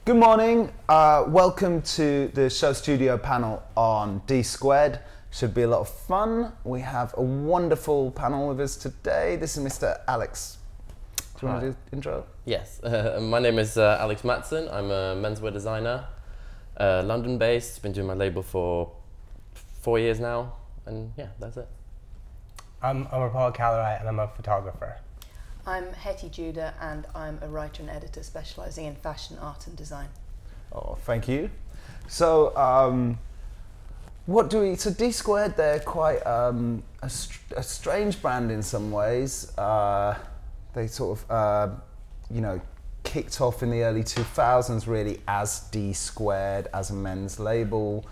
Good morning, welcome to the show studio panel on D-Squared. Should be a lot of fun. We have a wonderful panel with us today. This is Mr. Alex. Do you want to do the intro? Yes, my name is Alex Mattsson. I'm a menswear designer, London-based. Been doing my label for 4 years now, and yeah, that's it. I'm Amarpaul, Kalirai, and I'm a photographer. I'm Hettie and I'm a writer and editor specialising in fashion, art and design. Oh, thank you. So, so D-Squared, they're quite a strange brand in some ways. They sort of, kicked off in the early 2000s really as D-Squared, as a men's label.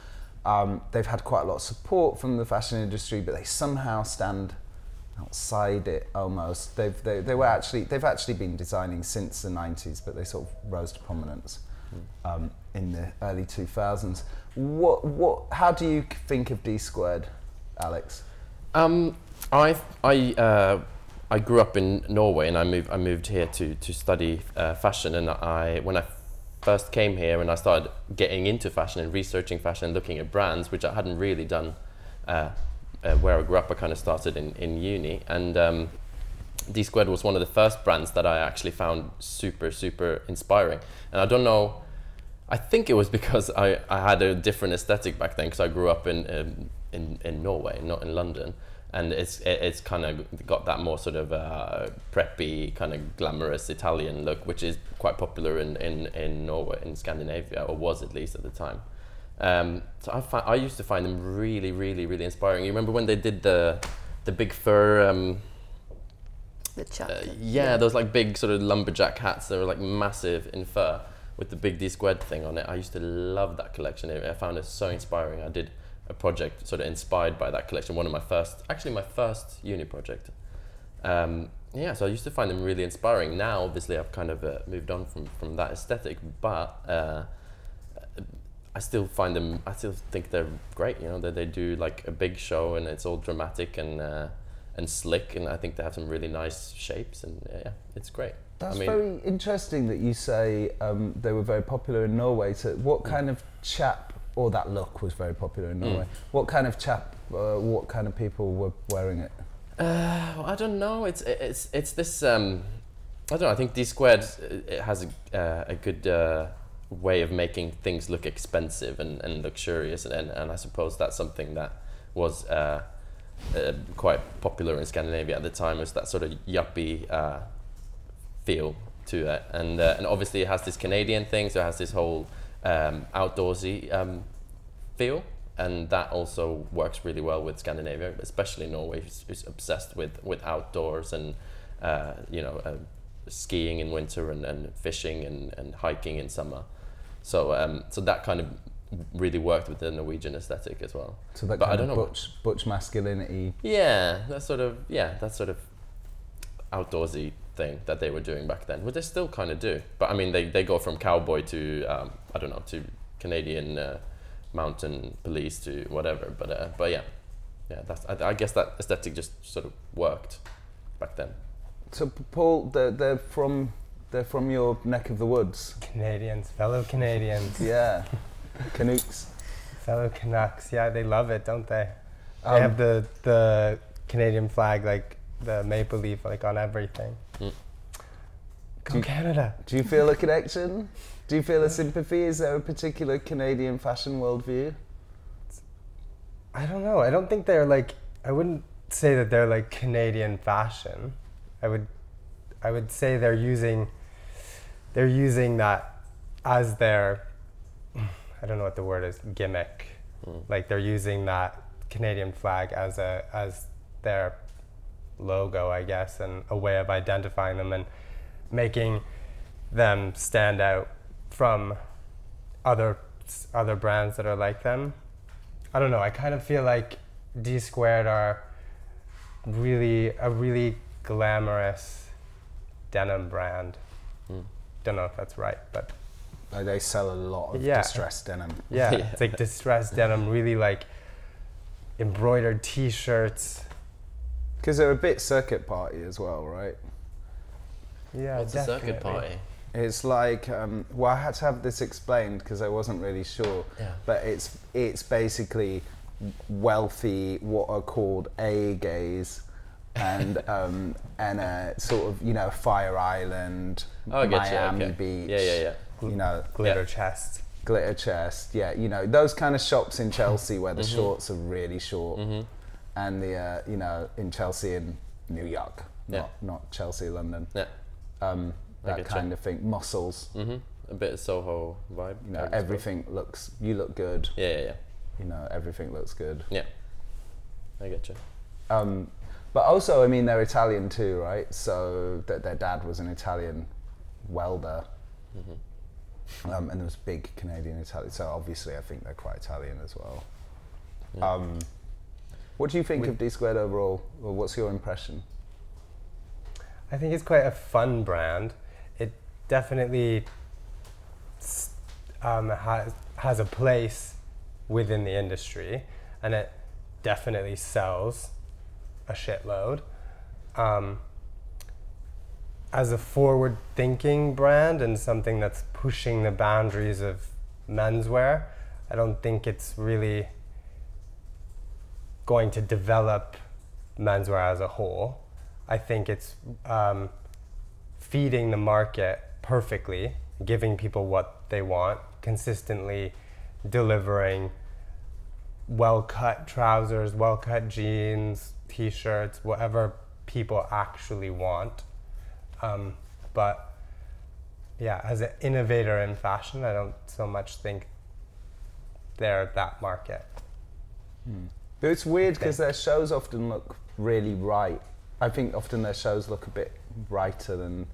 They've had quite a lot of support from the fashion industry, but they somehow stand outside it almost. They've actually been designing since the 90s, but they sort of rose to prominence in the early 2000s. How do you think of D-Squared, Alex? I grew up in Norway, and I moved here to study fashion. And when I first came here and I started getting into fashion and researching fashion and looking at brands, which I hadn't really done where I grew up, I kind of started in uni, and D-Squared was one of the first brands that I actually found super inspiring. And I don't know, I think it was because I had a different aesthetic back then, because I grew up in Norway, not in London, and it's kind of got that more sort of preppy, kind of glamorous Italian look, which is quite popular in Norway, in Scandinavia, or was at least at the time. So I used to find them really inspiring. You remember when they did the big fur, The chapter. yeah, those like big sort of lumberjack hats that were like massive in fur with the big D-Squared thing on it. I used to love that collection. I found it so inspiring. I did a project sort of inspired by that collection. My first uni project. Yeah, so I used to find them really inspiring. Now, obviously, I've kind of moved on from that aesthetic, but I still think they're great. You know, that they do like a big show and it's all dramatic and slick, and I think they have some really nice shapes, and yeah, it's great. That's very interesting that you say they were very popular in Norway. So what kind of chap, or that look was very popular in Norway, what kind of chap, what kind of people were wearing it? Well, I don't know. It's this. I don't know. I think D-Squared, it has a good way of making things look expensive and luxurious, and I suppose that's something that was quite popular in Scandinavia at the time, was that sort of yuppie feel to it, and obviously it has this Canadian thing, so it has this whole outdoorsy feel, and that also works really well with Scandinavia, especially Norway, who's obsessed with outdoors and skiing in winter and fishing and hiking in summer. So so that kind of really worked with the Norwegian aesthetic as well. So that kind of butch masculinity. Yeah, that sort of outdoorsy thing that they were doing back then, which they still kind of do. But I mean, they go from cowboy to I don't know, to Canadian mountain police to whatever. But yeah, I guess that aesthetic just sort of worked back then. So Paul, they're from your neck of the woods. Canadians, fellow Canadians. Yeah, Canucks. Fellow Canucks, yeah, they love it, don't they? They have the Canadian flag, like the maple leaf, like on everything. Go Canada. Do you feel a connection? Do you feel a sympathy? Is there a particular Canadian fashion worldview? I don't know. I don't think they're like, I wouldn't say that they're like Canadian fashion. I would say they're using that as their, I don't know what the word is, gimmick. Like they're using that Canadian flag as their logo, I guess, and a way of identifying them and making them stand out from other brands that are like them. I don't know. I kind of feel like D-Squared are a really glamorous denim brand. Don't know if that's right, but they sell a lot of distressed denim. Yeah, it's like distressed denim, really like embroidered T-shirts. Because they're a bit circuit party as well, right? Yeah, What's definitely. a circuit party? It's like, well, I had to have this explained because I wasn't really sure. Yeah. But it's basically wealthy, what are called A gays, and sort of, you know, Fire Island, Oh, I get you, Miami okay. Beach. Yeah. You know, Glitter chest. glitter chest. Yeah, you know, those kind of shops in Chelsea where the shorts are really short, and the you know, in Chelsea and New York, not Chelsea, London. Yeah. That kind of thing. Muscles. A bit of Soho vibe. You know, everything looks. You look good. Yeah. You know, everything looks good. Yeah. I get you. But also, I mean, they're Italian too, right? So their dad was an Italian welder, and there was big Canadian Italian. So obviously, I think they're quite Italian as well. Yeah. What do you think of D-Squared overall? Or what's your impression? I think it's quite a fun brand. It definitely has a place within the industry, and it definitely sells a shitload. As a forward-thinking brand and something that's pushing the boundaries of menswear, I don't think it's really going to develop menswear as a whole. I think it's feeding the market perfectly, giving people what they want, consistently delivering well-cut trousers, well-cut jeans, t-shirts, whatever people actually want. But yeah, as an innovator in fashion, I don't so much think they're that market. But it's weird because their shows often look really right. I think often their shows look a bit brighter than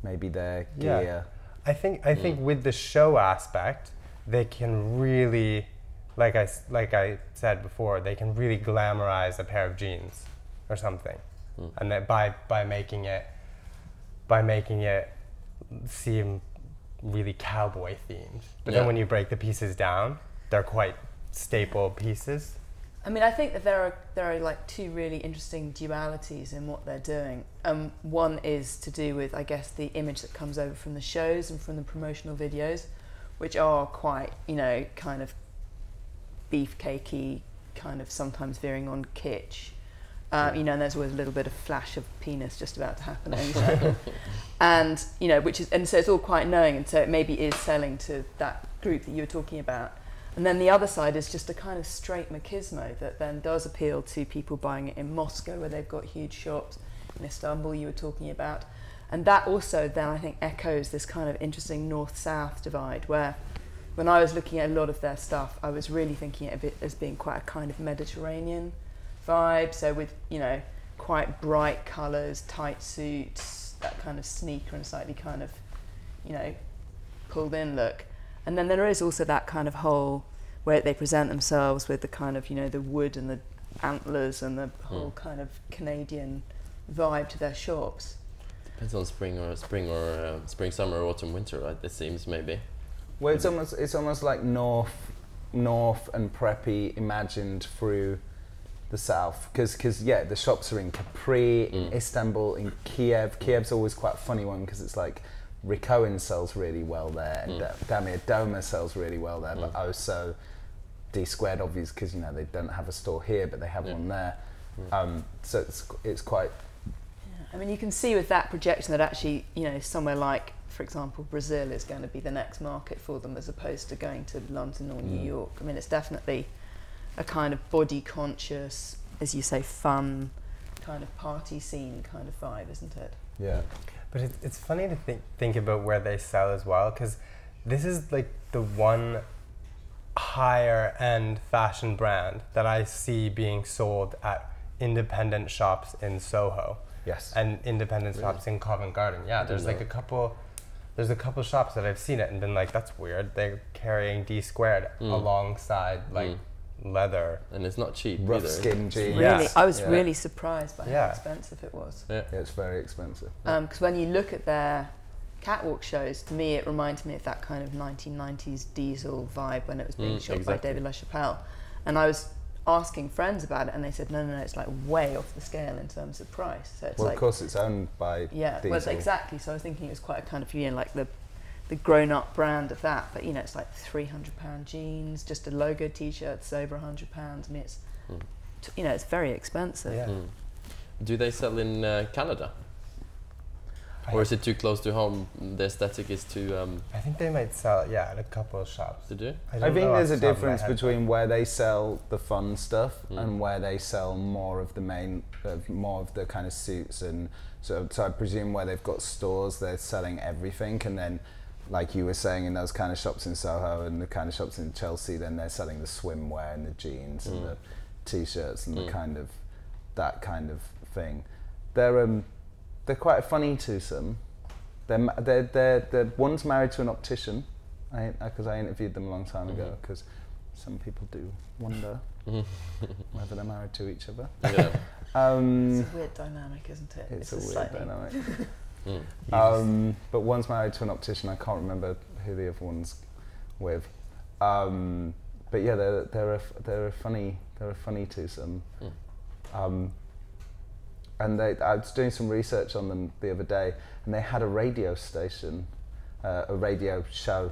maybe their gear. I think with the show aspect, they can really, like I said before, they can really glamorize a pair of jeans or something, and that by making it seem really cowboy themed. But then when you break the pieces down, they're quite staple pieces. I mean, I think that there are like two really interesting dualities in what they're doing. One is to do with, I guess, the image that comes over from the shows and from the promotional videos, which are quite, you know, kind of beefcakey, kind of sometimes veering on kitsch. You know, and there's always a little bit of flash of penis just about to happen at any second. And, you know, and so it's all quite knowing, and so it maybe is selling to that group that you were talking about. And then the other side is just a kind of straight machismo that then does appeal to people buying it in Moscow, where they've got huge shops, in Istanbul you were talking about. And that also then I think echoes this kind of interesting north-south divide, where when I was looking at a lot of their stuff, I was really thinking of it as being quite a kind of Mediterranean vibe, so with, you know, quite bright colours, tight suits, that kind of sneaker and slightly kind of, you know, pulled in look. And then there is also that kind of whole where they present themselves with the kind of, you know, the wood and the antlers and the whole kind of Canadian vibe to their shops. Depends on spring, summer, autumn, winter, right? It seems maybe. Well, it's almost like north and preppy imagined through the south, because yeah, the shops are in Capri, in Istanbul, in Kiev. Kiev's always quite a funny one because it's like Rick Owens sells really well there, Damir Doma sells really well there, but also D-Squared, obviously, because, you know, they don't have a store here, but they have one there. So it's quite. Yeah. I mean, you can see with that projection that actually, you know, somewhere like, for example, Brazil is going to be the next market for them, as opposed to going to London or New York. I mean, it's definitely a kind of body conscious, as you say, fun kind of party scene kind of vibe, isn't it? Yeah. But it's funny to think about where they sell as well, because this is like the one higher end fashion brand that I see being sold at independent shops in Soho. Yes. And independent shops in Covent Garden. Yeah, there's a couple shops that I've seen it and been like, that's weird. They're carrying D-Squared alongside like leather. And it's not cheap Rough either. skin jeans. Really, I was really surprised by how expensive it was. Yeah. Yeah, it's very expensive. Because when you look at their catwalk shows, to me it reminds me of that kind of 1990s diesel vibe when it was being shot by exactly. David LaChapelle. And I asking friends about it, and they said no, it's like way off the scale in terms of price. So it's Well, like, of course, it's owned by Diesel. well, exactly. So I was thinking it was quite a kind of, like the grown-up brand of that, but it's like £300 jeans, just a logo T-shirt's over £100. I mean, it's it's very expensive. Yeah. Do they sell in Canada? Or is it too close to home? The aesthetic is too... I think they might sell it, at a couple of shops. They do? I think there's a difference between where they sell the fun stuff and where they sell more of the more of the kind of suits, and so I presume where they've got stores, they're selling everything, and then like you were saying, in those kind of shops in Soho and the kind of shops in Chelsea, then they're selling the swimwear and the jeans and the T-shirts and the kind of that kind of thing. They're quite funny twosome. They're one's married to an optician, because I interviewed them a long time ago, because some people do wonder whether they're married to each other. Yeah. It's a weird dynamic, isn't it? It's a weird dynamic. But one's married to an optician. I can't remember who the other one's with. But yeah, they're a funny twosome. And I was doing some research on them the other day, and they had a radio station, a radio show.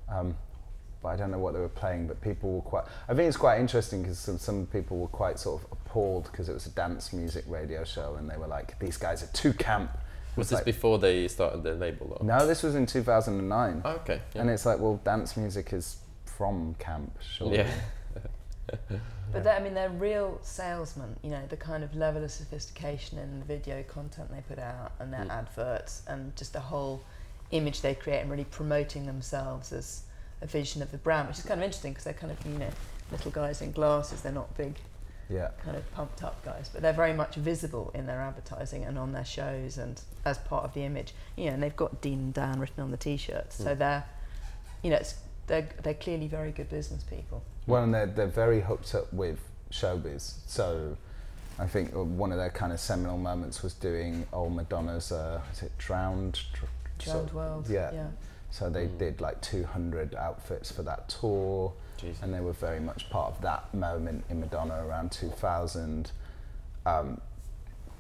But I don't know what they were playing, but people were quite... I think it's quite interesting because some people were quite sort of appalled because it was a dance music radio show, and they were like, these guys are too camp. Was this before they started their label? Or? No, this was in 2009. Oh, okay. Yeah. And it's like, well, dance music is from camp, surely. Yeah. But they're real salesmen, the kind of level of sophistication in the video content they put out and their adverts and just the whole image they create and really promoting themselves as a vision of the brand, which is kind of interesting because they're kind of, little guys in glasses. They're not big, kind of pumped up guys, but they're very much visible in their advertising and on their shows and as part of the image. And they've got Dean and Dan written on the T-shirts, so they're clearly very good business people. Well, and they're very hooked up with showbiz. So I think one of their kind of seminal moments was doing old Madonna's, is it Drowned World? Yeah. So they did like 200 outfits for that tour. Jeez. And they were very much part of that moment in Madonna around 2000. They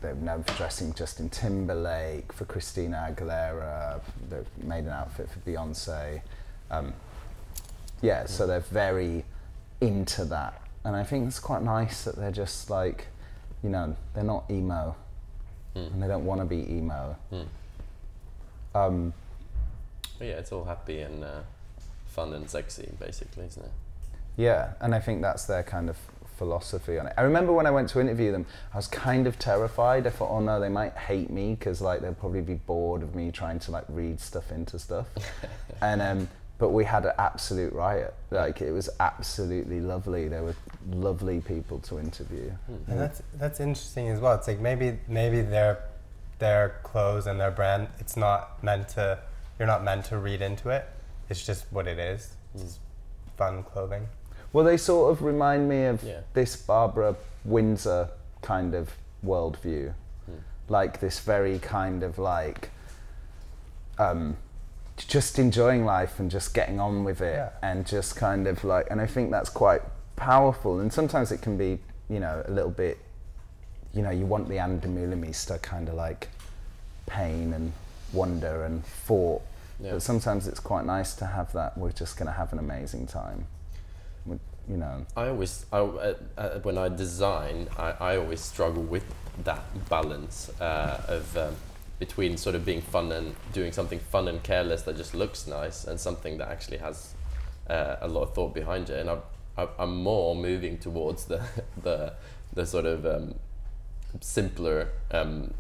were known for dressing Justin Timberlake, for Christina Aguilera. They've made an outfit for Beyonce. So they're very into that, and I think it's quite nice that they're just like, they're not emo, and they don't want to be emo. Yeah, it's all happy and fun and sexy, basically, isn't it? Yeah, and I think that's their kind of philosophy on it. I remember when I went to interview them, I was kind of terrified. I thought, oh no, they might hate me because like they'll probably be bored of me trying to like read stuff into stuff, and but we had an absolute riot. Like, it was absolutely lovely. They were lovely people to interview. And that's interesting as well. It's like maybe their clothes and their brand, it's not meant to, you're not meant to read into it. It's just what it is. It's fun clothing. Well, they sort of remind me of this Barbara Windsor kind of worldview. Like this very kind of like, just enjoying life and just getting on with it, and just kind of like, and I think that's quite powerful. And sometimes it can be, a little bit, you want the Andemulemister kind of like pain and wonder and thought, but sometimes it's quite nice to have that. We're just going to have an amazing time, I always, when I design, I always struggle with that balance of between sort of being fun and doing something fun and careless that just looks nice, and something that actually has a lot of thought behind it. And I'm more moving towards the sort of simpler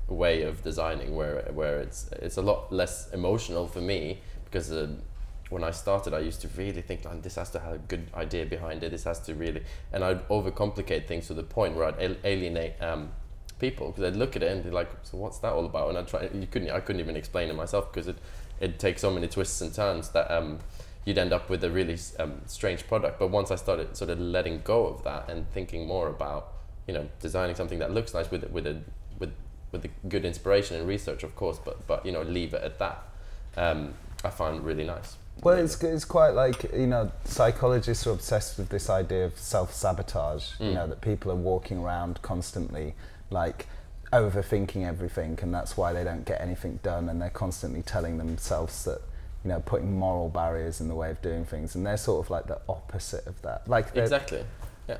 way of designing, where it's a lot less emotional for me, because when I started, I used to really think, like, this has to have a good idea behind it. This has to really, and I'd overcomplicate things to the point where I'd alienate people, because I'd look at it and be like, so what's that all about? And I couldn't even explain it myself, because it takes so many twists and turns that you'd end up with a really strange product. But once I started sort of letting go of that and thinking more about, designing something that looks nice with a good inspiration and research, of course, but leave it at that, I found it really nice. Well, it's quite like, you know, psychologists are obsessed with this idea of self-sabotage, you know, that people are walking around constantly, like, overthinking everything, and that's why they don't get anything done, and they're constantly telling themselves that, you know, putting moral barriers in the way of doing things, and they're sort of like the opposite of that. Like Exactly, yeah.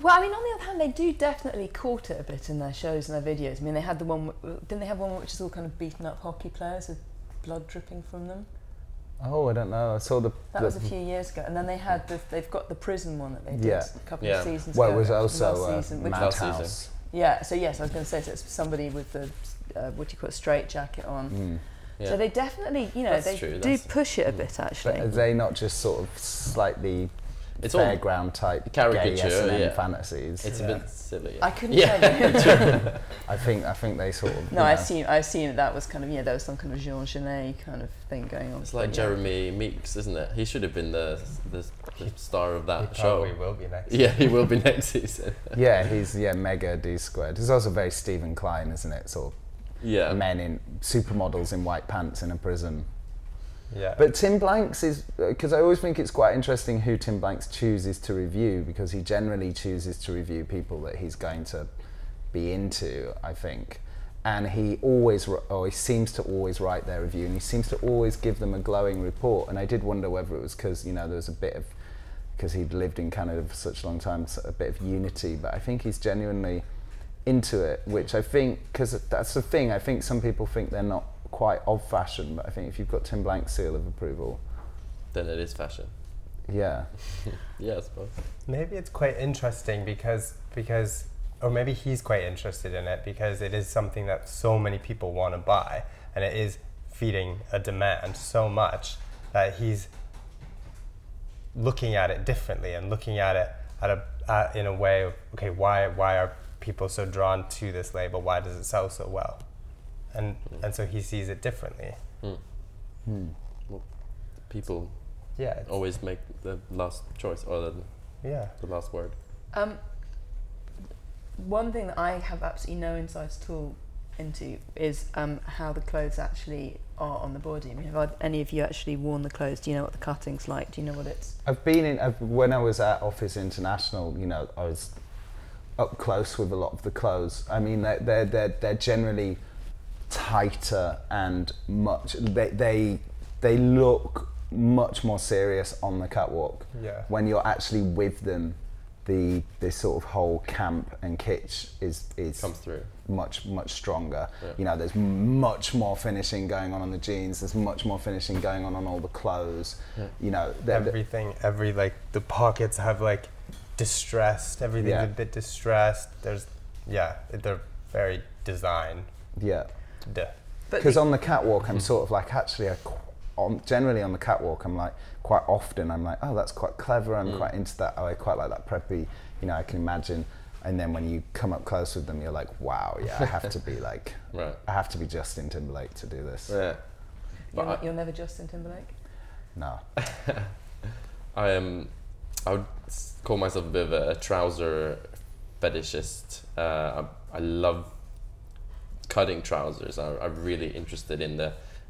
Well, I mean, on the other hand, they do definitely court it a bit in their shows and their videos. I mean, they had the one, didn't they have one which is all kind of beaten up hockey players with blood dripping from them? Oh, I don't know. I saw the... That was a few years ago. And then they had they've got the prison one that they did a couple of seasons well, ago. it was also last season, Madhouse. Yeah, so yes, I was going to say, so it's somebody with the, what do you call it, straight jacket on. Yeah. So they definitely, you know, That's they true, do push it a bit, actually. But are they not just sort of slightly It's all fairground type caricature, gay S&M yeah. fantasies? It's a bit silly. I couldn't tell you. I think they sort of... No, I assume that was kind of, there was some kind of Jean Genet kind of thing going on. It's like Jeremy Meeks, isn't it? He should have been the star of that show. He will be next. Yeah, he will be next season. Yeah, he's mega D-squared. It's also very Stephen Klein, isn't it? Sort of men in supermodels in white pants in a prison. Yeah. But Tim Blanks is, because I always think it's quite interesting who Tim Blanks chooses to review, because he generally chooses to review people that he's going to be into, I think. And he seems to always write their review, and he seems to always give them a glowing report. And I did wonder whether it was because, you know, there was a bit of, because he'd lived in Canada for such a long time, so a bit of unity. But I think he's genuinely into it, which I think, because that's the thing, I think some people think they're not quite of fashion, but I think if you've got Tim Blank's seal of approval, then it is fashion. Yeah. Yeah, I suppose. Maybe it's quite interesting because, or maybe he's quite interested in it because it is something that so many people want to buy, and it is feeding a demand so much that he's looking at it differently and looking at it in a way of, okay, why are people so drawn to this label? Why does it sell so well? And so he sees it differently. Well, people Yeah. always make the last choice or Yeah. the last word. One thing that I have absolutely no insight at all into is how the clothes actually are on the body. I mean, have any of you actually worn the clothes? Do you know what the cutting's like? Do you know what it's... When I was at Office International, you know, I was up close with a lot of the clothes. I mean, they're generally tighter and much, they look much more serious on the catwalk. Yeah. When you're actually with them, this sort of whole camp and kitsch is Comes through. much Yeah. stronger. You know, there's much more finishing going on the jeans, there's much more finishing going on all the clothes. Yeah. You know, Everything, like the pockets have like distressed, everything's a bit distressed. They're very designed. yeah. Duh. Because on the catwalk, I'm sort of like, actually, generally on the catwalk, I'm like, quite often, I'm like, oh, that's quite clever, I'm quite into that, oh, I quite like that preppy, you know, I can imagine. And then when you come up close with them, you're like, wow, yeah, I have to be like, Right. I have to be Justin Timberlake to do this. Yeah. But You're never Justin Timberlake? No. I would call myself a bit of a trouser fetishist. I love cutting trousers. I'm really interested in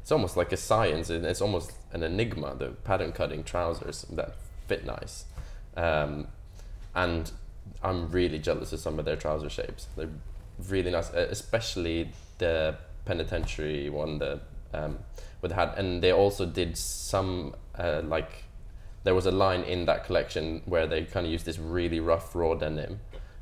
it's almost like a science, and it's almost an enigma, the pattern cutting trousers that fit nice. And I'm really jealous of some of their trouser shapes. They're really nice, especially the penitentiary one, with hat. And they also did some, there was a line in that collection where they kind of used this really rough raw denim,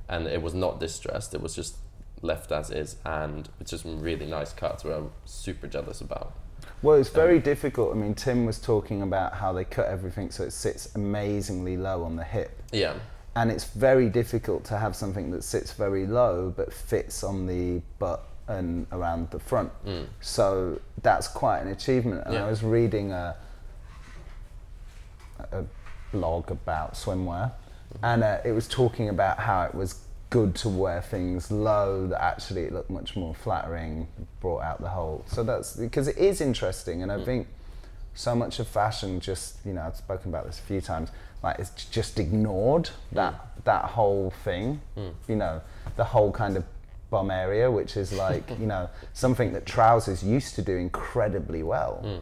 and it was not distressed, it was just left as is, and it's just some really nice cuts where I'm super jealous about. Well, it's very difficult. I mean, Tim was talking about how they cut everything so it sits amazingly low on the hip. Yeah. And it's very difficult to have something that sits very low but fits on the butt and around the front. So that's quite an achievement. And I was reading a blog about swimwear, and it was talking about how it was good to wear things low, that actually it looked much more flattering, brought out the whole. So that's because it is interesting, and I think so much of fashion just, you know, I've spoken about this a few times, like it's just ignored that whole thing, you know, the whole kind of bum area, which is like, you know, something that trousers used to do incredibly well.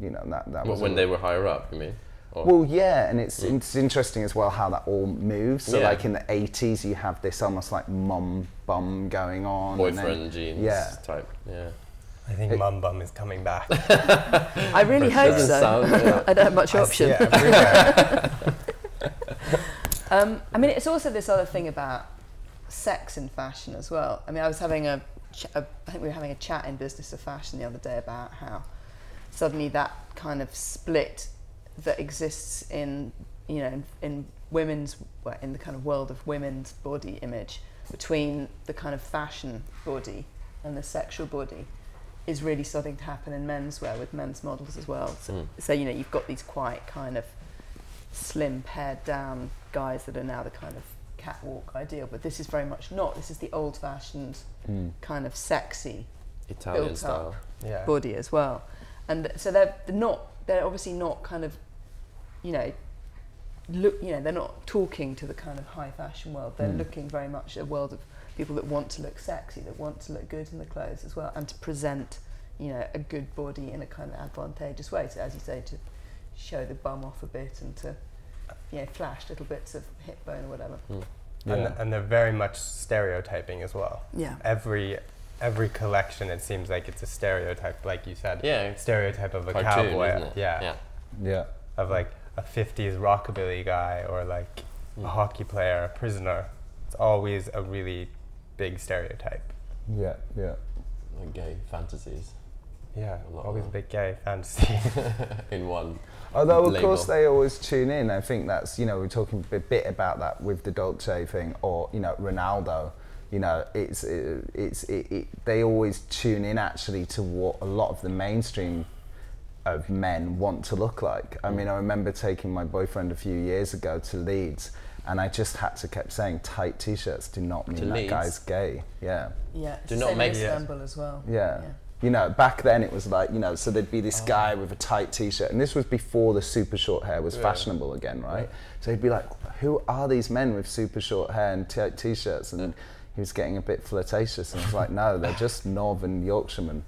you know, that But was when they were higher up, you mean? Or? Well, yeah, and it's interesting as well how that all moves. So Yeah. like in the 80s, you have this almost like mum bum going on. Boyfriend jeans yeah. type, yeah. I think mum bum is coming back. I really hope Doesn't so. sound- yeah. I don't have much option. Yeah, everywhere. I mean, it's also this other thing about sex in fashion as well. I mean, I was having I think we were having a chat in Business of Fashion the other day about how suddenly that kind of split that exists in, you know, in women's, well, in the kind of world of women's body image between the kind of fashion body and the sexual body is really starting to happen in menswear with men's models as well. So you know, you've got these quite kind of slim, pared down guys that are now the kind of catwalk ideal, but this is very much not. This is the old-fashioned kind of sexy Italian built style. Yeah. body as well. And so they're obviously not kind of, you know, they're not talking to the kind of high fashion world. They're looking very much at a world of people that want to look sexy, that want to look good in the clothes as well, and to present, you know, a good body in a kind of advantageous way. So as you say, to show the bum off a bit and to, you know, flash little bits of hip bone or whatever. And they're very much stereotyping as well. Yeah. Every collection, it seems like it's a stereotype, like you said. Yeah. Stereotype of a Cartoon, cowboy. isn't it? Yeah. Yeah. Of like a 50s rockabilly guy or like a hockey player, a prisoner. It's always a really big stereotype. Yeah, yeah. Like gay fantasies Yeah, A lot always of a big gay fantasy. in one. Although, of label. course, they always tune in. I think that's, you know, we're talking a bit about that with the Dolce thing, or, you know, Ronaldo. You know, they always tune in actually to what a lot of the mainstream of men want to look like. I mean, I remember taking my boyfriend a few years ago to Leeds, and I just had to keep saying tight t-shirts do not mean To that Leeds? guy's gay. Yeah. Yeah. Do not Same make in it- Istanbul as well. Yeah. You know, back then it was like, you know, so there'd be this guy with a tight t-shirt, and this was before the super short hair was fashionable again, right? So he'd be like, who are these men with super short hair and tight t-shirts? And he was getting a bit flirtatious, and I was like, no, they're just Northern Yorkshiremen.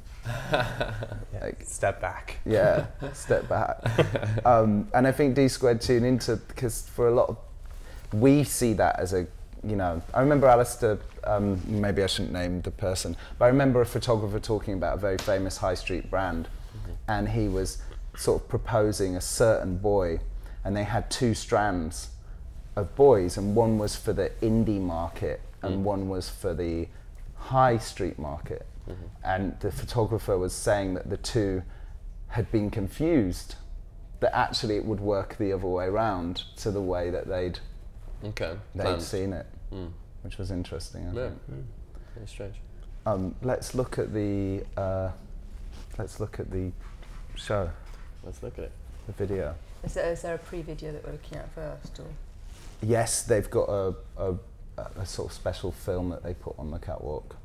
Like, Step back. yeah, step back. And I think D-Squared tune into, because for a lot of, we see that as a, you know, I remember Alistair, maybe I shouldn't name the person, but I remember a photographer talking about a very famous high street brand, and he was sort of proposing a certain boy, and they had two strands of boys, and one was for the indie market, and one was for the high street market. And the photographer was saying that the two had been confused, that actually it would work the other way around to the way that they'd seen it, which was interesting. I think. Very strange. Let's look at the show, Let's look at it. the video. Is there a pre-video that we're looking at first? Or? Yes, they've got a sort of special film that they put on the catwalk.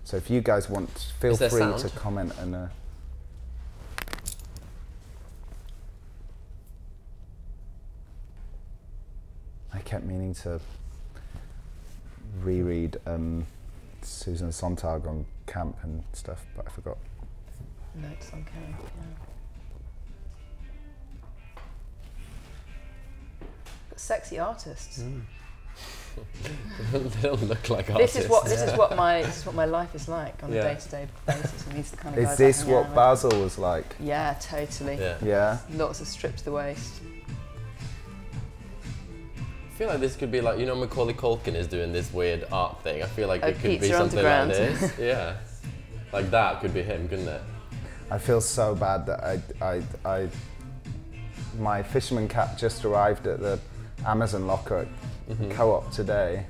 So if you guys want, feel Is there free sound? to comment and. I kept meaning to reread Susan Sontag on camp and stuff, but I forgot. Notes on camera. Got sexy artists. They don't look like This artists. is what my life is like on a Yeah. day-to-day basis. And these are the kind of Is guys this I hang what out with. Basel was like? Yeah, totally. Yeah. Yeah. Lots of stripped to the waist. I feel like this could be like, you know, Macaulay Culkin is doing this weird art thing. I feel like Oh, it could be Pizza something Underground. like this. Yeah. Like that could be him, couldn't it? I feel so bad that my fisherman cap just arrived at the Amazon locker at Co-op today.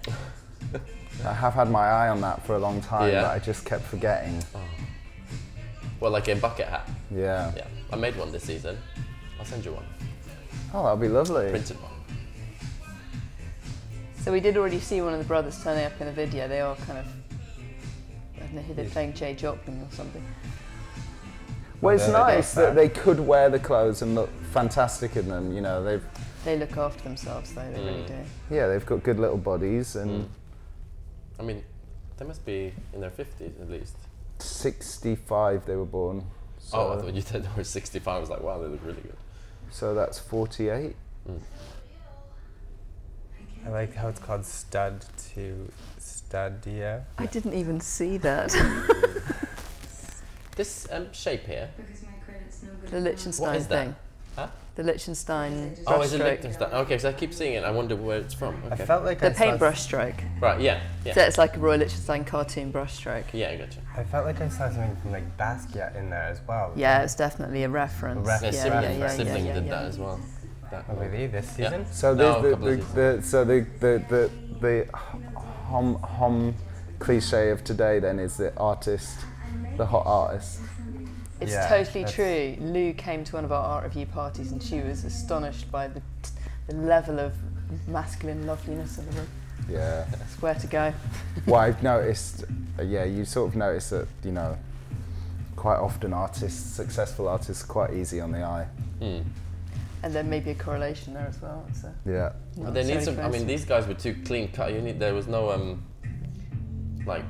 I have had my eye on that for a long time, Yeah. but I just kept forgetting. Well, like a bucket hat. Yeah. Yeah. I made one this season. I'll send you one. Oh, that'll be lovely. Printed one. So we did already see one of the brothers turning up in the video. They are kind of, I don't know who they're playing, Jay Joplin or something. Well, it's Yeah, nice they're that they could wear the clothes and look fantastic in them. You know, They look after themselves though, they really do. they've got good little bodies, and I mean, they must be in their 50s at least. 65 they were born, So, Oh, I thought you said they were 65. I was like, wow, they look really good. So that's 48. I like how it's called stud to studia. I didn't even see that. This shape here. Because my credit's no good. The Liechtenstein What is that? thing. Huh? The Liechtenstein Oh, is it brushstroke. Liechtenstein? Okay, because I keep seeing it. I wonder where it's from. I Okay. felt like The I saw paintbrush stroke. Right, yeah. So it's like a Royal Liechtenstein cartoon brushstroke. Yeah, I gotcha. I felt like I saw something from like Basquiat in there as well. Yeah, it's definitely a reference. A Yeah, reference. sibling did that as well. Oh, really? This season? So No, a there's couple of the hom cliche of today then is the artist, the hot artist. It's Yeah, totally that's- true. Lou came to one of our art review parties and she was astonished by the level of masculine loveliness of the room. Yeah. It's where to go. Well, I've noticed, you sort of notice that, quite often artists, successful artists, are quite easy on the eye. And there may be a correlation there as well. So Yeah. But they need some. I mean, these guys were too clean cut. There was no like,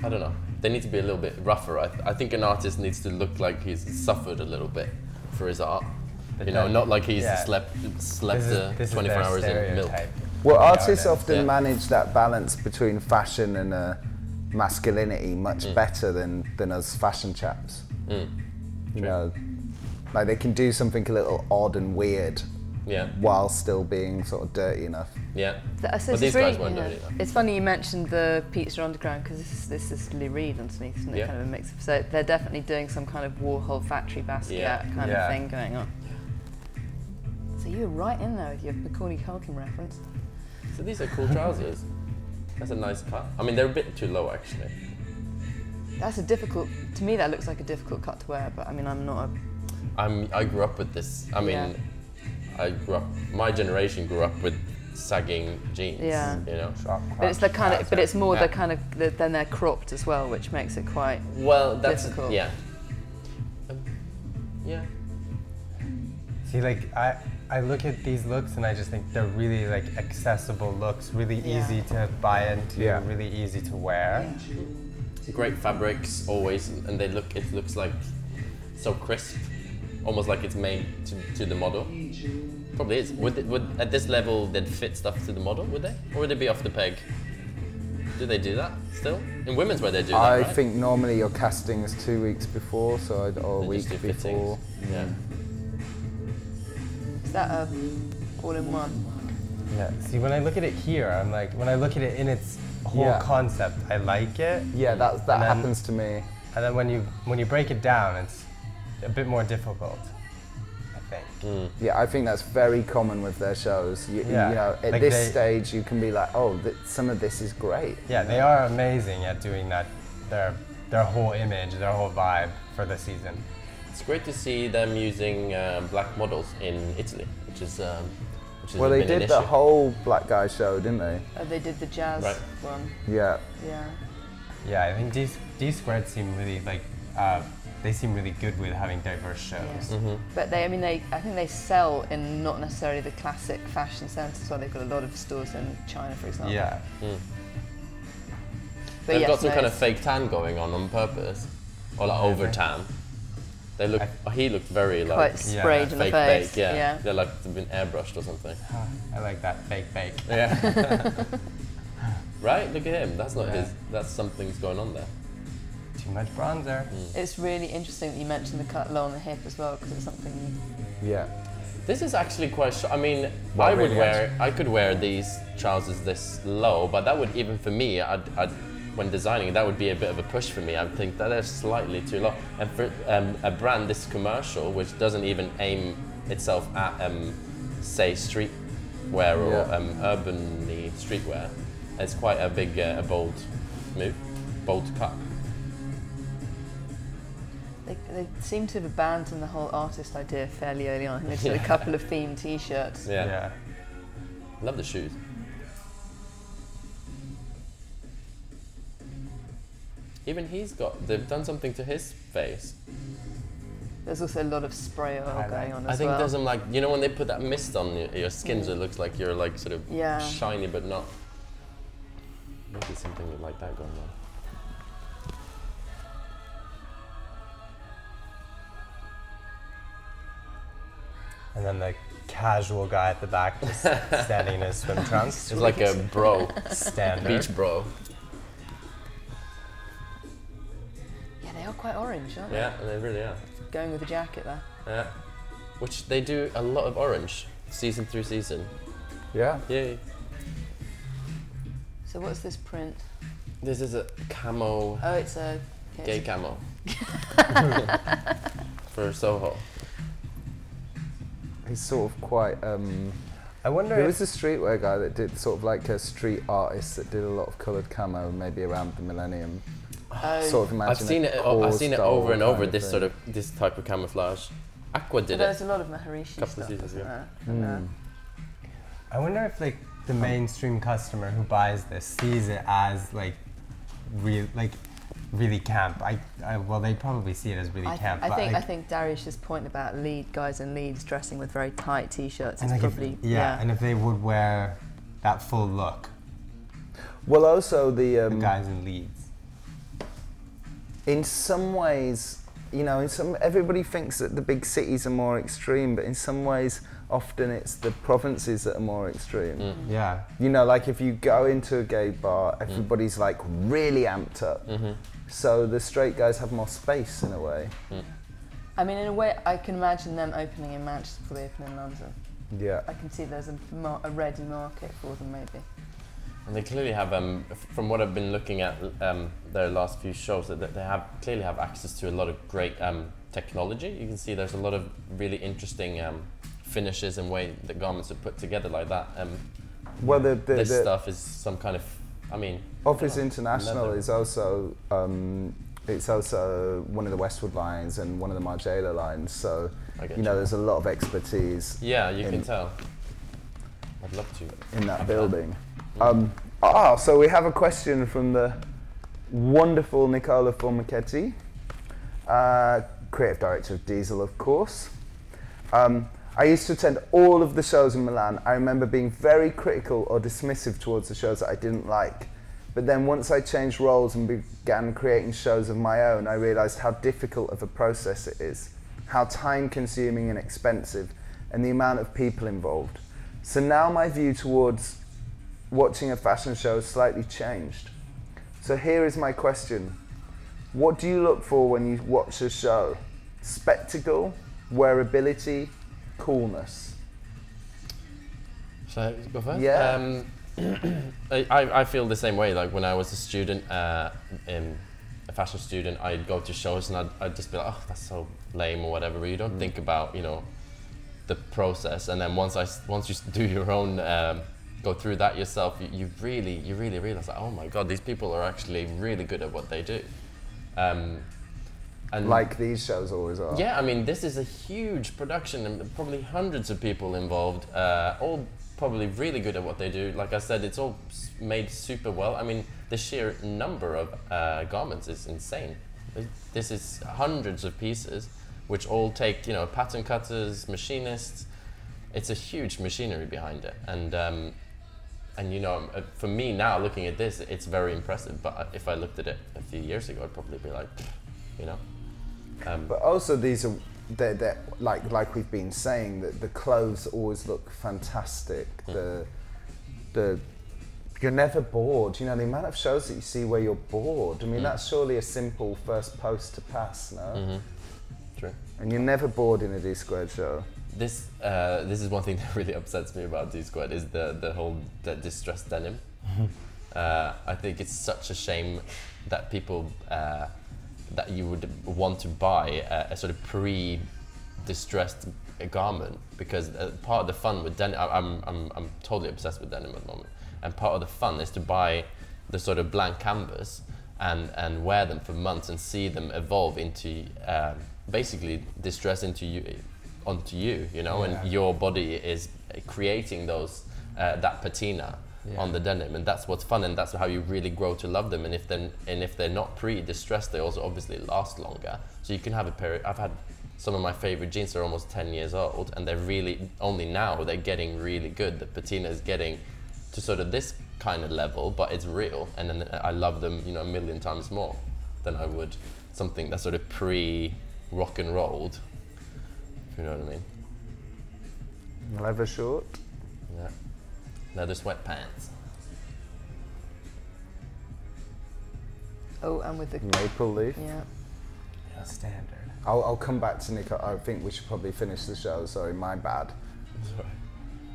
I don't know. They need to be a little bit rougher. I think an artist needs to look like he's suffered a little bit for his art. Not like he's slept This 24 is their hours in milk. stereotype. Well, The artists artist. often Yeah. manage that balance between fashion and masculinity much better than us fashion chaps. You know, like they can do something a little odd and weird Yeah, while still being sort of dirty enough. yeah. So But it's these really- guys weren't yeah. dirty enough. It's funny you mentioned the Pizza Underground because this is Lou Reed underneath, isn't it? Yeah. Kind of a mix of. So they're definitely doing some kind of Warhol factory Basquiat Yeah. kind Yeah. of thing going on. So you were right in there with your Macaulay Culkin reference. So these are cool trousers. That's a nice cut. I mean, they're a bit too low actually. That's a difficult. To me, that looks like a difficult cut to wear. But I mean, I'm not a. I grew up with this. I mean, Yeah. I grew up. My generation grew up with sagging jeans. Yeah. You know. But it's the kind of. But it's more Yeah. the kind of. Then they're cropped as well, which makes it quite. Well, that's Difficult. yeah. Yeah. See, like I look at these looks and I just think they're really like accessible looks, really Yeah. easy to buy into, Yeah. really easy to wear. Great fabrics always, and they look. It looks like so crisp, almost like it's made to the model. Probably is. Would at this level they'd fit stuff to the model? Would they, or would they be off the peg? Do they do that still? In women's wear they do that, I right? think normally your casting is 2 weeks before, or a They week just do before. fittings. Yeah. Is that a all-in-one? Yeah. See, when I look at it here, I'm like, when I look at it in its whole Yeah. concept, I like it. Yeah, that And then- happens to me. And then when you break it down, it's a bit more difficult, I think. Yeah, I think that's very common with their shows. Yeah. You know, at Like this stage, you can be like, oh, some of this is great. Yeah, they are amazing at doing that. Their whole image, their whole vibe for the season. It's great to see them using black models in Italy, which is Well, they been an did the issue. whole black guy show, didn't they? They did the jazz Right. one. Yeah. Yeah. Yeah, I think Dsquared seem really like they seem really good with having diverse shows. Yeah. But I think they sell in not necessarily the classic fashion sense as well. They've got a lot of stores in China, for example. Yeah. But They've yes, got some no, kind of it's- fake tan going on purpose, or like over tan. They look. He looked very like quite sprayed in the fake face. bake. Yeah. They're like they've been airbrushed or something. I like that fake bake. Yeah. Right? Look at him. That's not Yeah. his. That's something's going on there. Too much bronzer. It's really interesting that you mentioned the cut low on the hip as well, because it's something. Yeah. This is actually quite. I mean, Well, I would really, wear. I could wear these trousers this low, but that would even for me. I'd when designing, that would be a bit of a push for me. I think that they're slightly too low. And for a brand this commercial, which doesn't even aim itself at say streetwear or urban-y streetwear, it's quite a big, a bold move, bold cut. They seem to have abandoned the whole artist idea fairly early on. They did a couple of themed T-shirts. Yeah. Love the shoes. Even they've done something to his face. There's also a lot of spray oil going on as well. I think there's some like, you know when they put that mist on your skin so it looks like you're like sort of Yeah. shiny but not. Maybe something like that going on. And then the casual guy at the back just standing in his swim trunks. It's like a bro, Standard. beach bro. Yeah, they are quite orange, aren't they? Yeah, they really are. Going with the jacket there. Yeah, which they do a lot of orange, season through season. Yeah. Yay. So what's this print? This is a camo, Oh, it's a... gay camo. For Soho. He's sort of quite. I wonder There if was a streetwear guy that did sort of like a street artist that did a lot of coloured camo, maybe around the millennium. Sort of imagine I've seen it. I've seen it over and over. This sort of this type of camouflage. Aqua did There's it. a lot of Maharishi Couple stuff, seasons isn't ago. there? And, I wonder if like the mainstream customer who buys this sees it as like really camp. Well, they probably see it as really camp. I but think like, I think Daryoush's point about guys in leads dressing with very tight t-shirts and is like probably and if they would wear that full look, Well, also the guys in leads. in some ways, you know, everybody thinks that the big cities are more extreme, but in some ways, often it's the provinces that are more extreme. Yeah. You know, like if you go into a gay bar, everybody's like really amped up. So the straight guys have more space in a way. I mean, in a way, I can imagine them opening in Manchester before they open in London. Yeah. I can see there's a ready market for them, maybe. And they clearly have, from what I've been looking at their last few shows, that they clearly have access to a lot of great technology. You can see there's a lot of really interesting finishes and way that garments are put together like that. Well, This stuff is some kind of, I mean... Office International leather. is also, it's also one of the Westwood lines and one of the Margiela lines. So, you know, there's a lot of expertise. Yeah, you can tell. I'd love to. In that building. So we have a question from the wonderful Nicola Formichetti, creative director of Diesel, of course. I used to attend all of the shows in Milan. I remember being very critical or dismissive towards the shows that I didn't like. But then once I changed roles and began creating shows of my own, I realized how difficult of a process it is, how time-consuming and expensive, and the amount of people involved. So now my view towards watching a fashion show has slightly changed. So here is my question. What do you look for when you watch a show? Spectacle, wearability, coolness? Shall I go first? Yeah. I feel the same way. Like when I was a student, a fashion student, I'd go to shows and I'd just be like, oh, that's so lame or whatever. But you don't think about, you know, the process. And then once you do your own, go through that yourself, you really realize, like, oh my God, these people are actually really good at what they do. And like these shows always are. yeah, I mean, this is a huge production and probably hundreds of people involved, all probably really good at what they do. Like I said, it's all made super well. I mean, the sheer number of garments is insane. This is hundreds of pieces, which all take, you know, pattern cutters, machinists. It's a huge machinery behind it. And you know, for me now, looking at this, it's very impressive. But if I looked at it a few years ago, I'd probably be like, you know. But also these are, they're like we've been saying, that the clothes always look fantastic. You're never bored. You know, the amount of shows that you see where you're bored. I mean, that's surely a simple first post to pass, no? True. And you're never bored in a D-Squared show. This is one thing that really upsets me about Dsquared is the whole distressed denim. I think it's such a shame that people that you would want to buy a sort of pre-distressed garment, because part of the fun with denim, I'm totally obsessed with denim at the moment, and part of the fun is to buy the sort of blank canvas and wear them for months and see them evolve into basically distress onto you, you know, and your body is creating those that patina on the denim, and that's what's fun, and that's how you really grow to love them. And if they're not pre-distressed, they also obviously last longer. So you can have a period. I've had some of my favorite jeans are almost 10 years old, and they're really only now they're getting really good. The patina is getting to sort of this kind of level, but it's real, and then I love them, you know, a million times more than I would something that's sort of pre-rock and rolled. If you know what I mean. Leather short. Yeah. Leather sweatpants. Oh, and with the Maple leaf. yeah. Yeah, standard. I'll come back to Nick. I think we should probably finish the show. Sorry, my bad. Sorry.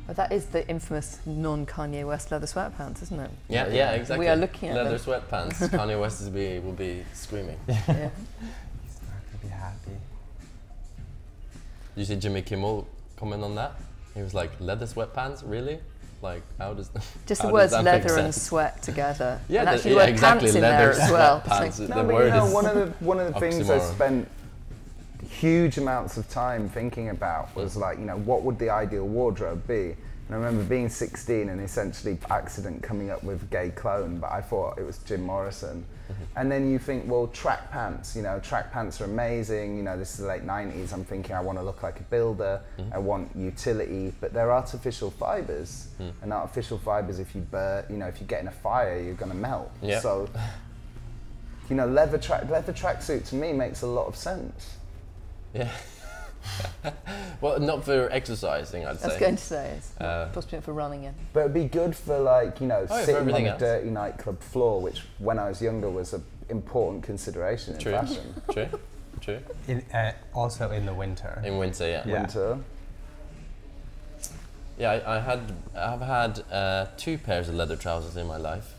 But that is the infamous non-Kanye West leather sweatpants, isn't it? Yeah, yeah, exactly. We are looking at leather them. sweatpants. Kanye West will be screaming. Yeah. He's not gonna be happy. Did you see Jimmy Kimmel comment on that? He was like, leather sweatpants, really? Like, how does Just how the does words that make leather and sense? sweat together. Yeah, and the- actually yeah, the word exactly, pants in there leather as well. sweatpants. It's like, The No, but word you know, is one of the things I oxymoron. spent huge amounts of time thinking about was like, you know, what would the ideal wardrobe be? And I remember being 16 and essentially accident coming up with gay clone, but I thought it was Jim Morrison. And then you think, well, track pants, you know, track pants are amazing. You know, this is the late 90s. I'm thinking I want to look like a builder. I want utility, but they're artificial fibers. And artificial fibers, if you burn, you know, if you get in a fire, you're going to melt. Yeah. So, you know, leather tracksuit to me makes a lot of sense. Yeah. Well, not for exercising, I'd I was say. going to say, it's Uh, possibly for running in. But it'd be good for, like, you know, Oh, yeah, for sitting on everything a else. dirty nightclub floor, which when I was younger was an important consideration in True. fashion. True, true. Also in the winter. In winter, yeah. Yeah. Winter. Yeah, I've had 2 pairs of leather trousers in my life.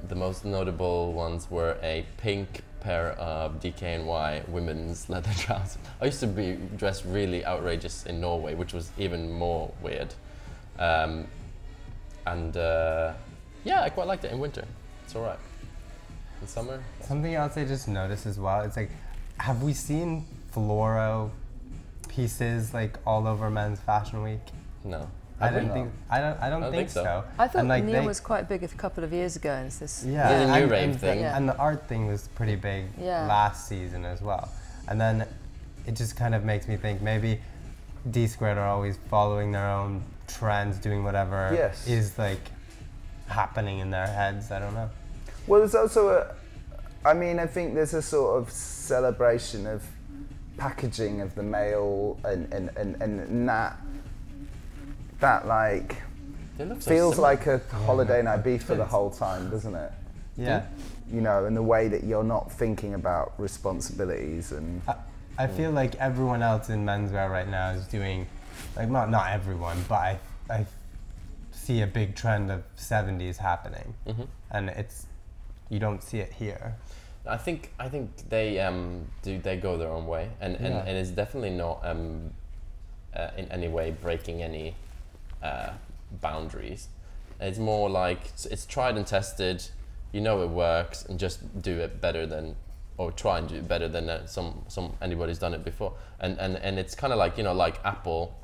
The most notable ones were a pink pair of DKNY women's leather trousers. I used to be dressed really outrageous in Norway, which was even more weird. Yeah, I quite liked it in winter. It's all right. In summer, Something else I just noticed as well, it's like, have we seen fluoro pieces like all over Men's Fashion Week? no. I Have we? don't think think so. so. I thought And, like, Neil they- was quite big a couple of years ago, and it's this. Yeah, There's a new rave and thing. Yeah. and the art thing was pretty big Yeah. last season as well. And then it just kind of makes me think maybe Dsquared are always following their own trends, doing whatever Yes. is like happening in their heads. I don't know. Well, there's also I think there's a sort of celebration of packaging of the male and that like They look so feels similar. like a holiday in Ibiza the whole time, doesn't it? Yeah. You know, in the way that you're not thinking about responsibilities and I feel like everyone else in menswear right now is doing, like not everyone, but I see a big trend of 70s happening, and you don't see it here. I think they they go their own way, and it's definitely not in any way breaking any boundaries. It's more like it's tried and tested. You know it works, and just do it better than, or try and do it better than anybody's done it before. And it's kind of like, you know, like Apple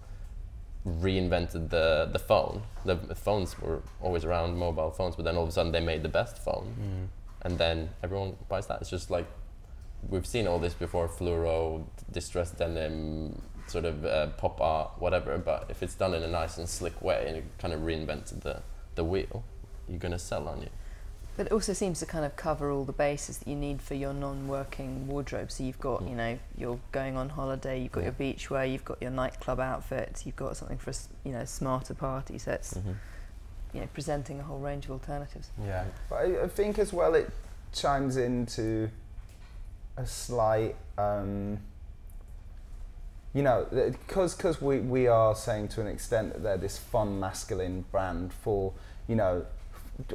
reinvented the phone. The phones were always around, mobile phones, but then all of a sudden they made the best phone, and then everyone buys that. It's just like we've seen all this before: fluoro, distressed denim, sort of pop art, whatever. But if it's done in a nice and slick way, and you kind of reinvented the wheel, you're gonna sell on you. But it also seems to kind of cover all the bases that you need for your non-working wardrobe. So you've got, you know, you're going on holiday, you've got your beachwear, you've got your nightclub outfits, you've got something for, you know, smarter party sets. You know, presenting a whole range of alternatives. Yeah. But I think as well it chimes into a slight, you know, because we are saying to an extent that they're this fun masculine brand for, you know,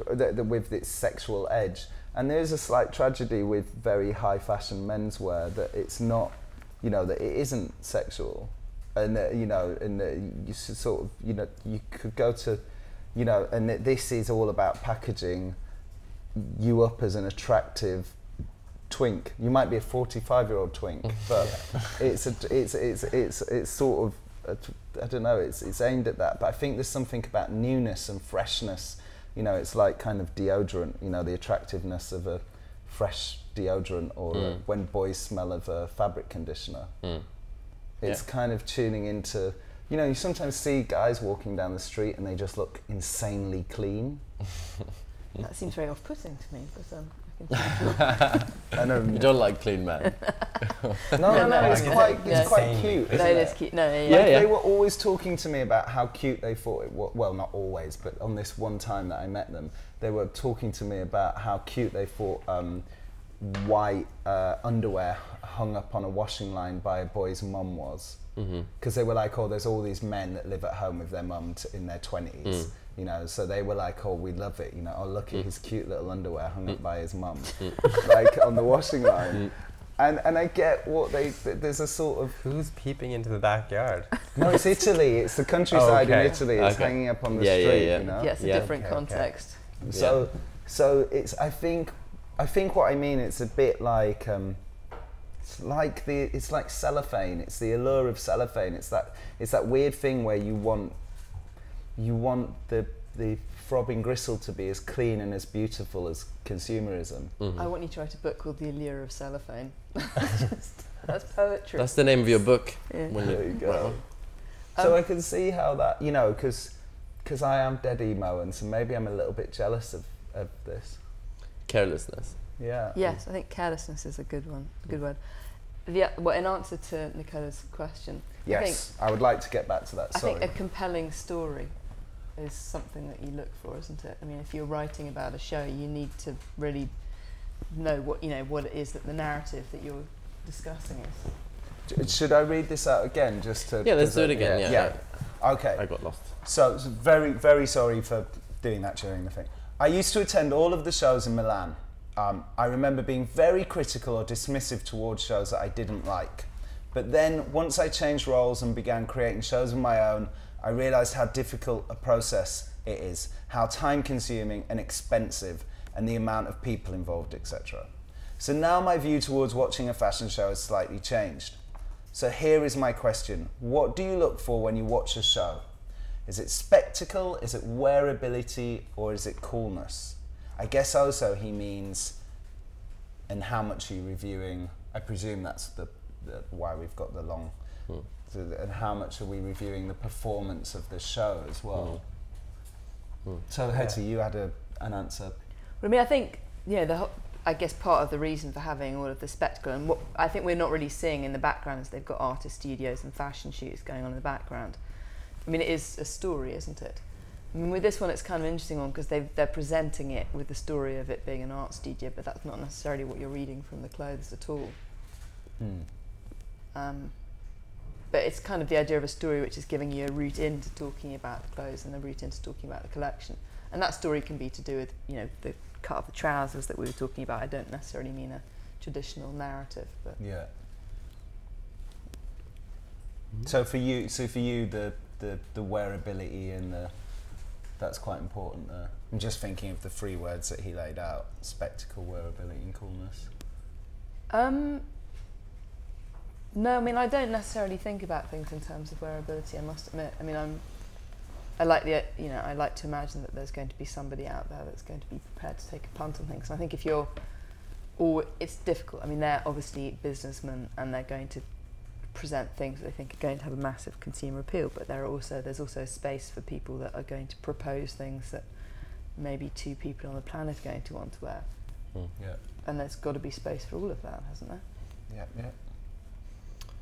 with its sexual edge. And there's a slight tragedy with very high fashion menswear that it's not, you know, that it isn't sexual. And you know, and you sort of, you know, you could go to, you know, and this is all about packaging you up as an attractive twink. You might be a 45-year-old twink, but it's sort of, I don't know, it's aimed at that. But I think there's something about newness and freshness. You know, it's like kind of deodorant, you know, the attractiveness of a fresh deodorant, or when boys smell of a fabric conditioner. It's kind of tuning into, you know, you sometimes see guys walking down the street and they just look insanely clean. That seems very off-putting to me, but I know. You don't like clean men. No, it's quite insane. cute. No, Isn't it it? is cute. No, yeah. Yeah, yeah. They were always talking to me about how cute they thought it was. Well, not always, but on this one time that I met them, they were talking to me about how cute they thought white underwear hung up on a washing line by a boy's mum was. Because they were like, oh, there's all these men that live at home with their mum in their 20s, you know, so they were like, oh, we love it, you know, oh, look at his cute little underwear hung up by his mum, like on the washing line. And I get what there's a sort of... Who's peeping into the backyard? No, it's Italy, it's the countryside in Italy, it's hanging up on the street, you know? Yeah, it's a different context. So it's, I think what I mean, it's a bit like, it's like cellophane. It's the allure of cellophane. It's that weird thing where you want the throbbing gristle to be as clean and as beautiful as consumerism. I want you to write a book called The Allure of Cellophane. That's poetry. That's the name of your book. Yeah. There you go. So I can see how that, you know, because I am dead emo, and so maybe I'm a little bit jealous of this. Carelessness. Yeah. Yes, I think carelessness is a good one. A good word. Well, in answer to Nicola's question, Yes, I would like to get back to that. I Sorry. think a compelling story is something that you look for, isn't it? I mean, if you're writing about a show, you need to really know what it is that the narrative that you're discussing is. Should I read this out again, just to? Yeah, let's do it again. Yeah. Okay. I got lost. So very, very sorry for doing that during the thing. I used to attend all of the shows in Milan. I remember being very critical or dismissive towards shows that I didn't like. But then, once I changed roles and began creating shows of my own, I realised how difficult a process it is, how time-consuming and expensive, and the amount of people involved, etc. So now my view towards watching a fashion show has slightly changed. So here is my question. What do you look for when you watch a show? Is it spectacle, is it wearability, or is it coolness? I guess also he means, and how much are you reviewing? I presume that's the why we've got the long, and how much are we reviewing the performance of the show as well? So Hettie, you had an answer. Well, I mean, I think, I guess part of the reason for having all of the spectacle, and what I think we're not really seeing in the background is they've got artist studios and fashion shoots going on in the background. I mean, it is a story, isn't it? I mean, with this one, it's kind of an interesting one because they're presenting it with the story of it being an art studio, but that's not necessarily what you're reading from the clothes at all. But it's kind of the idea of a story which is giving you a route into talking about the clothes and a route into talking about the collection. And that story can be to do with, the cut of the trousers that we were talking about. I don't necessarily mean a traditional narrative, but yeah. So for you, the wearability and that's quite important there. I'm just thinking of the three words that he laid out: spectacle, wearability, and coolness. No, I mean, I don't necessarily think about things in terms of wearability, I must admit. I mean, I like to imagine that there's going to be somebody out there that's going to be prepared to take a punt on things. And I think it's difficult. I mean, they're obviously businessmen and they're going to present things that they think are going to have a massive consumer appeal, but there's also space for people that are going to propose things that maybe two people on the planet are going to want to wear. Yeah. And there's got to be space for all of that, hasn't there? Yeah.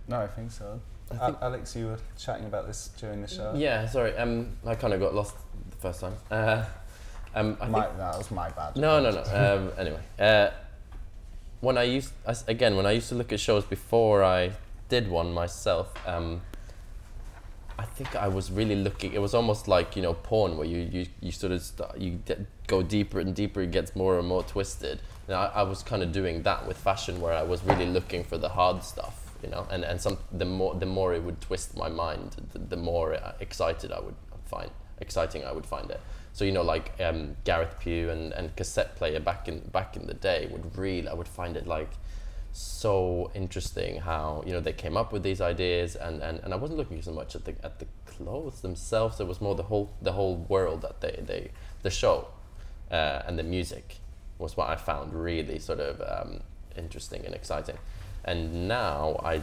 No, I think so. Alex, you were chatting about this during the show. Yeah, sorry. I kind of got lost the first time. That was my bad. No. Anyway, when I used to look at shows before I did one myself, I think I was really looking. It was almost like porn, where you sort of go deeper and deeper. It gets more and more twisted. And I was kind of doing that with fashion, where I was really looking for the hard stuff. And the more it would twist my mind, the more exciting I would find it. So like Gareth Pugh and cassette player back in the day I would find it like so interesting how they came up with these ideas, and I wasn't looking so much at the clothes themselves. It was more the whole world that the show and the music was what I found really sort of interesting and exciting. And now I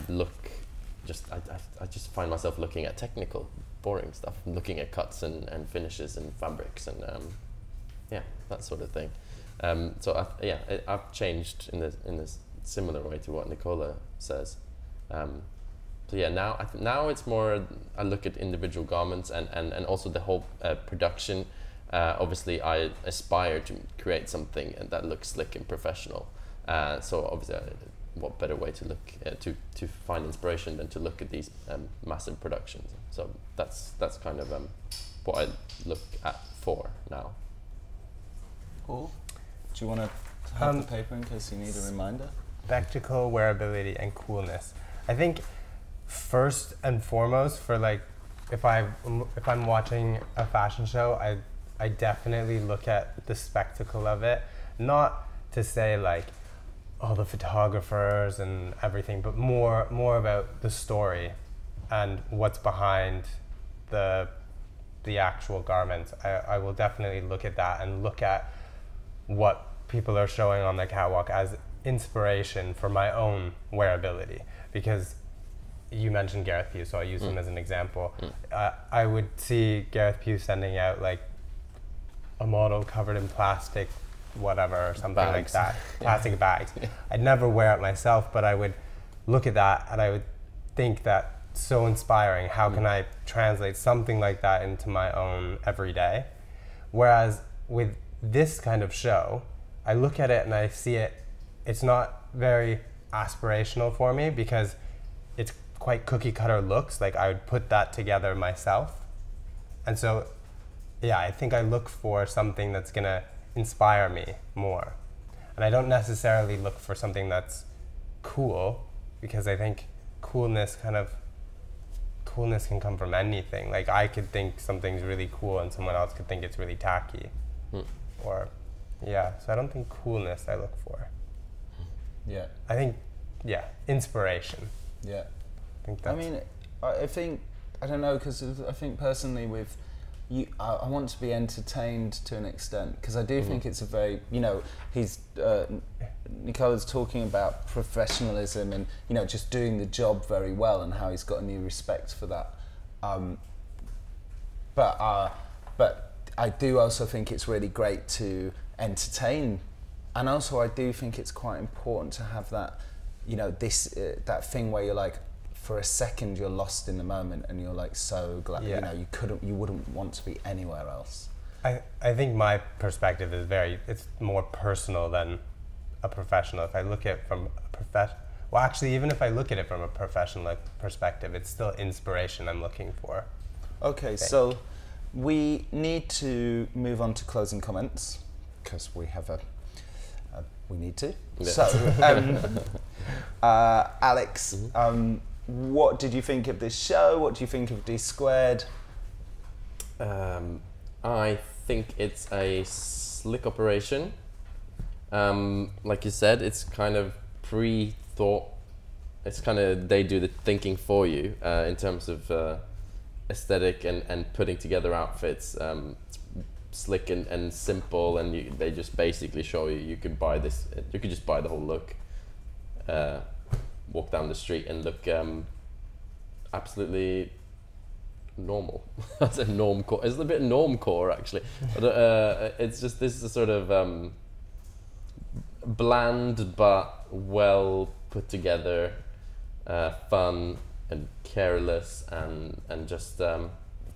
just find myself looking at technical, boring stuff. I'm looking at cuts and finishes and fabrics and that sort of thing. I've changed in this similar way to what Nicola says. Now it's more, I look at individual garments and also the whole production. Obviously, I aspire to create something that looks slick and professional. So obviously, what better way to look to find inspiration than to look at these massive productions? So that's kind of what I look at for now. Paul, do you want to have the paper in case you need a reminder? Spectacle, wearability, and coolness. I think first and foremost, for like, if I'm watching a fashion show, I definitely look at the spectacle of it. Not to say like, oh, the photographers and everything, but more about the story and what's behind the actual garments. I will definitely look at that and look at what people are showing on the catwalk as inspiration for my own wearability. Because you mentioned Gareth Pugh, so I'll use him as an example. I would see Gareth Pugh sending out like a model covered in plastic, whatever, or something like that, plastic bags. I'd never wear it myself, but I would look at that and I would think that so inspiring. How can I translate something like that into my own everyday? Whereas with this kind of show, I look at it and I see it, it's not very aspirational for me because it's quite cookie cutter looks. Like I would put that together myself. And so, yeah, I think I look for something that's gonna inspire me more. And I don't necessarily look for something that's cool, because I think coolness can come from anything. Like I could think something's really cool and someone else could think it's really tacky. Or, yeah, so I don't think coolness I look for. Yeah. I think, yeah, inspiration. Yeah. I think that's I think, I don't know, because I think personally with you, I want to be entertained to an extent, because I do think it's a very, Nicola's talking about professionalism and, just doing the job very well and how he's got a new respect for that. But I do also think it's really great to entertain, and also I do think it's quite important to have that, that thing where you're like, for a second you're lost in the moment and you're like so glad, you wouldn't want to be anywhere else. I think my perspective is it's more personal than a professional. If I look at it from even if I look at it from a professional perspective, it's still inspiration I'm looking for. Okay, so we need to move on to closing comments, because we have we need to. Yeah. So, Alex, what did you think of this show? What do you think of Dsquared? I think it's a slick operation. Like you said, it's kind of pre-thought. It's kind of, they do the thinking for you in terms of aesthetic and putting together outfits. It's slick and simple, and they just basically show you, you could buy this, you could just buy the whole look, walk down the street and look absolutely normal. That's a normcore. It's a bit normcore actually, but it's just, this is a sort of bland but well put together, fun and careless and just.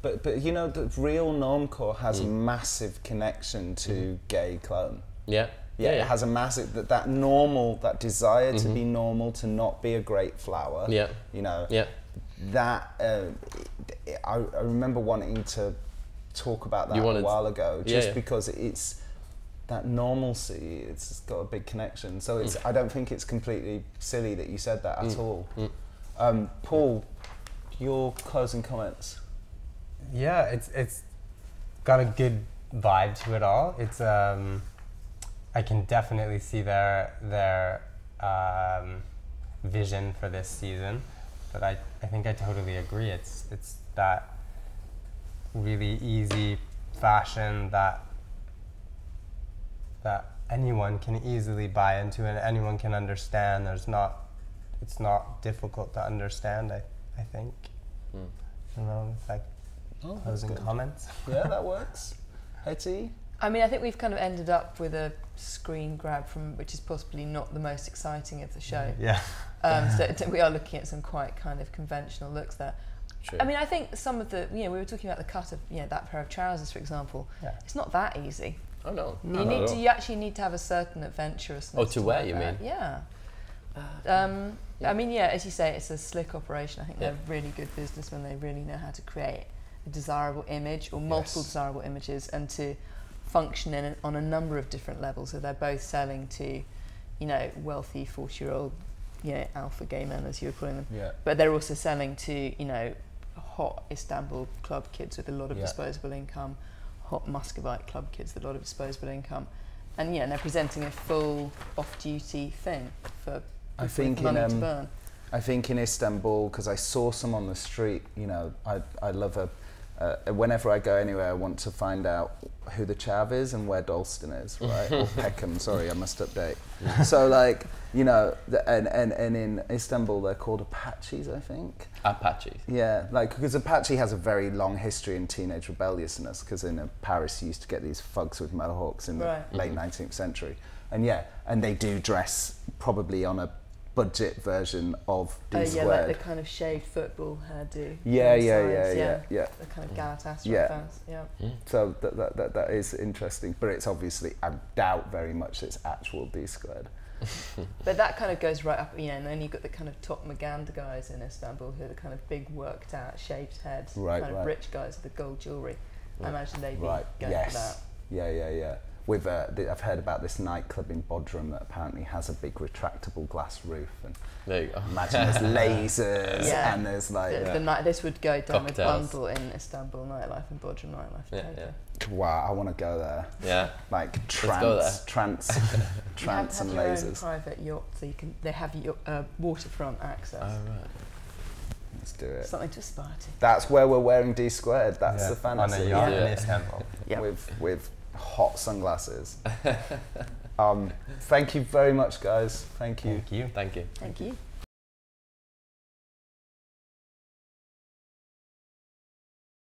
But the real normcore has a massive connection to gay clone. Yeah. Yeah, it has a massive that normal, that desire to be normal, to not be a great flower. Yeah. That I remember wanting to talk about that a while ago, just because it's that normalcy. It's got a big connection. So it's I don't think it's completely silly that you said that at all. Paul, your closing comments. Yeah, it's got a good vibe to it all. It's I can definitely see their vision for this season, but I think I totally agree. It's that really easy fashion that anyone can easily buy into and anyone can understand. It's not difficult to understand. I think. I don't know, like closing comments. Yeah, that works. Hettie? I mean, I think we've kind of ended up with a screen grab from, which is possibly not the most exciting of the show. Yeah. So we are looking at some quite kind of conventional looks there. True. I mean, I think some of the, we were talking about the cut of, that pair of trousers, for example. Yeah. It's not that easy. Oh no. You actually need to have a certain adventurousness. Oh, to wear, you that. mean? Yeah. Yeah. I mean, as you say, it's a slick operation. I think they're really good businessmen. They really know how to create a desirable image or multiple desirable images and to function on a number of different levels. So they're both selling to, wealthy 40-year-old, alpha gay men, as you were calling them. Yeah. But they're also selling to, hot Istanbul club kids with a lot of disposable income, hot Muscovite club kids with a lot of disposable income. And they're presenting a full off-duty thing for people with money to burn. I think in Istanbul, because I saw some on the street, I love whenever I go anywhere, I want to find out who the chav is and where Dalston is, right? Or Peckham, sorry, I must update. So and in Istanbul, they're called Apaches, I think. Apaches. Yeah, because Apache has a very long history in teenage rebelliousness, because in Paris you used to get these thugs with mohawks in the late 19th century. And they do dress probably on a budget version of Dsquared2. Like the kind of shaved football hairdo. Yeah. The kind of Galatasaray fans. Yeah. So that is interesting, but it's obviously, I doubt very much it's actual Dsquared2. But that kind of goes right up, and then you've got the kind of top Maganda guys in Istanbul who are the kind of big, worked out, shaved heads, kind of rich guys with the gold jewellery. I imagine they'd be going for that. Yeah. I've heard about this nightclub in Bodrum that apparently has a big retractable glass roof, and there you go. Imagine there's lasers and there's this would go down cocktails. a bundle in Istanbul nightlife and Bodrum nightlife. Wow, I want to go there. Yeah. Like trance you have to have and your lasers. own private yacht, so they have your waterfront access. Oh right. Let's do it. Something to aspire to. That's where we're wearing Dsquared2. That's the fantasy. On a yacht in Istanbul. With hot sunglasses. Thank you very much, guys. Thank you. Thank you. Thank you.